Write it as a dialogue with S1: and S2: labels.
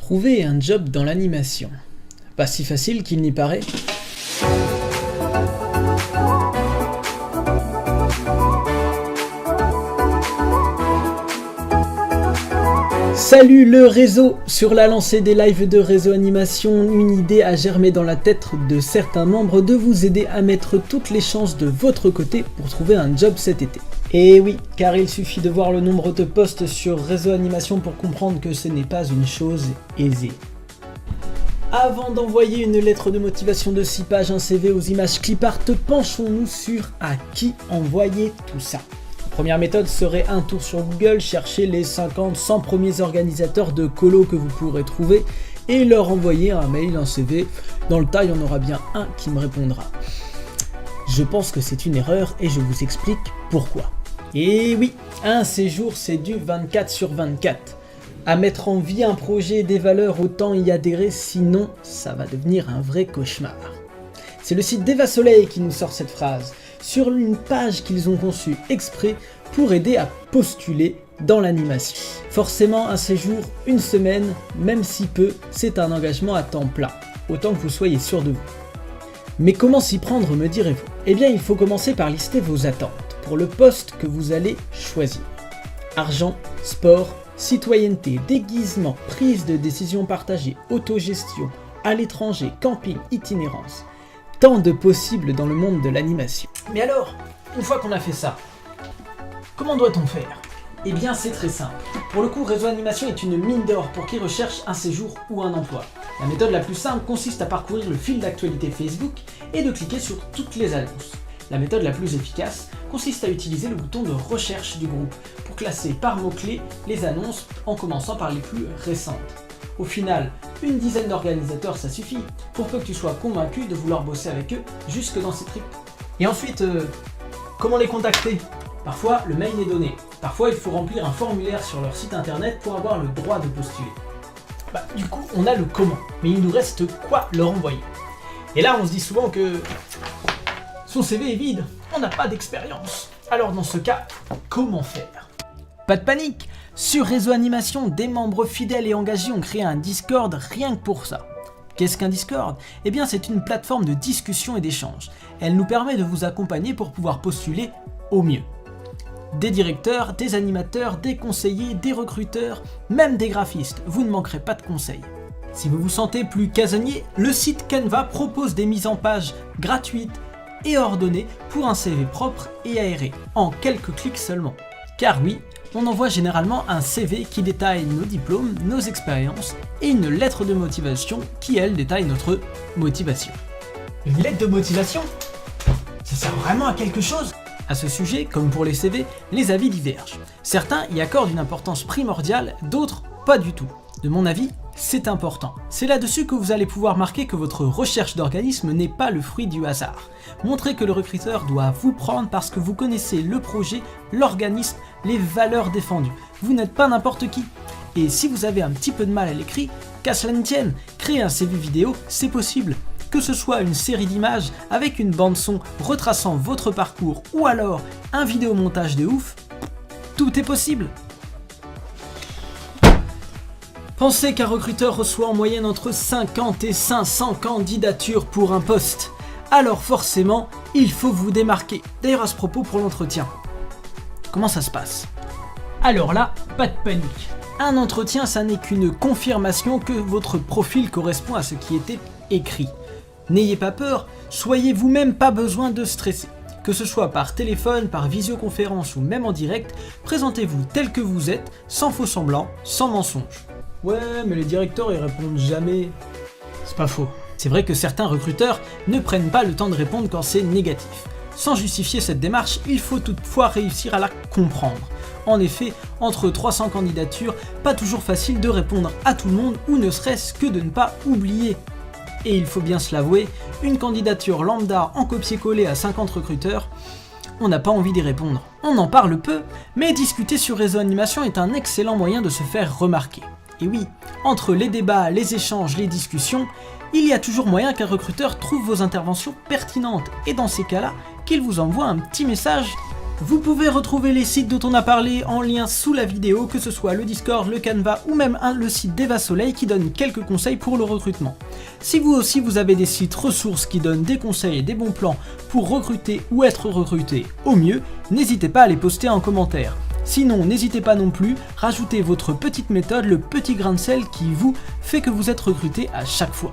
S1: Trouver un job dans l'animation. Pas si facile qu'il n'y paraît. Salut le réseau! Sur la lancée des lives de Réseau Animation, une idée a germé dans la tête de certains membres de vous aider à mettre toutes les chances de votre côté pour trouver un job cet été. Et oui, car il suffit de voir le nombre de posts sur Réseau Animation pour comprendre que ce n'est pas une chose aisée. Avant d'envoyer une lettre de motivation de 6 pages, un CV aux images clipart, penchons-nous sur à qui envoyer tout ça. La première méthode serait un tour sur Google, chercher les 50-100 premiers organisateurs de colo que vous pourrez trouver et leur envoyer un mail, un CV. Dans le tas, il y en aura bien un qui me répondra. Je pense que c'est une erreur et je vous explique pourquoi. Et oui, un séjour c'est du 24/24. À mettre en vie un projet et des valeurs, autant y adhérer, sinon ça va devenir un vrai cauchemar. C'est le site d'Eva Soleil qui nous sort cette phrase, sur une page qu'ils ont conçue exprès pour aider à postuler dans l'animation. Forcément, un séjour, une semaine, même si peu, c'est un engagement à temps plein, autant que vous soyez sûr de vous. Mais comment s'y prendre, me direz-vous? Eh bien, il faut commencer par lister vos attentes pour le poste que vous allez choisir. Argent, sport, citoyenneté, déguisement, prise de décision partagée, autogestion, à l'étranger, camping, itinérance. Tant de possibles dans le monde de l'animation. Mais alors, une fois qu'on a fait ça, comment doit-on faire? Eh bien c'est très simple. Pour le coup, Réseau Animation est une mine d'or pour qui recherche un séjour ou un emploi. La méthode la plus simple consiste à parcourir le fil d'actualité Facebook et de cliquer sur toutes les annonces. La méthode la plus efficace consiste à utiliser le bouton de recherche du groupe pour classer par mots-clés les annonces en commençant par les plus récentes. Au final, une dizaine d'organisateurs ça suffit, pour peu que tu sois convaincu de vouloir bosser avec eux jusque dans ces tripes. Et ensuite, comment les contacter? Parfois, le mail est donné. Parfois, il faut remplir un formulaire sur leur site internet pour avoir le droit de postuler. Du coup, on a le comment, mais il nous reste quoi leur envoyer? Et là, on se dit souvent que son CV est vide, on n'a pas d'expérience. Alors dans ce cas, comment faire? Pas de panique! Sur Réseau Animation, des membres fidèles et engagés ont créé un Discord rien que pour ça. Qu'est-ce qu'un Discord? Eh bien c'est une plateforme de discussion et d'échange. Elle nous permet de vous accompagner pour pouvoir postuler au mieux. Des directeurs, des animateurs, des conseillers, des recruteurs, même des graphistes, vous ne manquerez pas de conseils. Si vous vous sentez plus casanier, le site Canva propose des mises en page gratuites et ordonnées pour un CV propre et aéré, en quelques clics seulement. Car oui, on envoie généralement un CV qui détaille nos diplômes, nos expériences et une lettre de motivation qui, elle, détaille notre motivation. Une lettre de motivation? Ça sert vraiment à quelque chose? À ce sujet, comme pour les CV, les avis divergent. Certains y accordent une importance primordiale, d'autres pas du tout. De mon avis, c'est important. C'est là-dessus que vous allez pouvoir marquer que votre recherche d'organisme n'est pas le fruit du hasard. Montrez que le recruteur doit vous prendre parce que vous connaissez le projet, l'organisme, les valeurs défendues. Vous n'êtes pas n'importe qui. Et si vous avez un petit peu de mal à l'écrit, qu'à cela ne tienne, créer un CV vidéo, c'est possible. Que ce soit une série d'images avec une bande son retraçant votre parcours ou alors un vidéomontage de ouf, tout est possible. Pensez qu'un recruteur reçoit en moyenne entre 50 et 500 candidatures pour un poste. Alors forcément, il faut vous démarquer. D'ailleurs à ce propos pour l'entretien, comment ça se passe? Alors là, pas de panique. Un entretien, ça n'est qu'une confirmation que votre profil correspond à ce qui était écrit. N'ayez pas peur, soyez vous-même, pas besoin de stresser. Que ce soit par téléphone, par visioconférence ou même en direct, présentez-vous tel que vous êtes, sans faux semblant, sans mensonge. Ouais, mais les directeurs ils répondent jamais. C'est pas faux. C'est vrai que certains recruteurs ne prennent pas le temps de répondre quand c'est négatif. Sans justifier cette démarche, il faut toutefois réussir à la comprendre. En effet, entre 300 candidatures, pas toujours facile de répondre à tout le monde ou ne serait-ce que de ne pas oublier. Et il faut bien se l'avouer, une candidature lambda en copier-coller à 50 recruteurs, on n'a pas envie d'y répondre. On en parle peu, mais discuter sur Réseau Animation est un excellent moyen de se faire remarquer. Et oui, entre les débats, les échanges, les discussions, il y a toujours moyen qu'un recruteur trouve vos interventions pertinentes et dans ces cas-là, qu'il vous envoie un petit message Vous pouvez retrouver les sites dont on a parlé en lien sous la vidéo, que ce soit le Discord, le Canva ou même le site d'Eva Soleil qui donne quelques conseils pour le recrutement. Si vous aussi vous avez des sites ressources qui donnent des conseils et des bons plans pour recruter ou être recruté au mieux, n'hésitez pas à les poster en commentaire. Sinon, n'hésitez pas non plus, rajoutez votre petite méthode, le petit grain de sel qui vous fait que vous êtes recruté à chaque fois.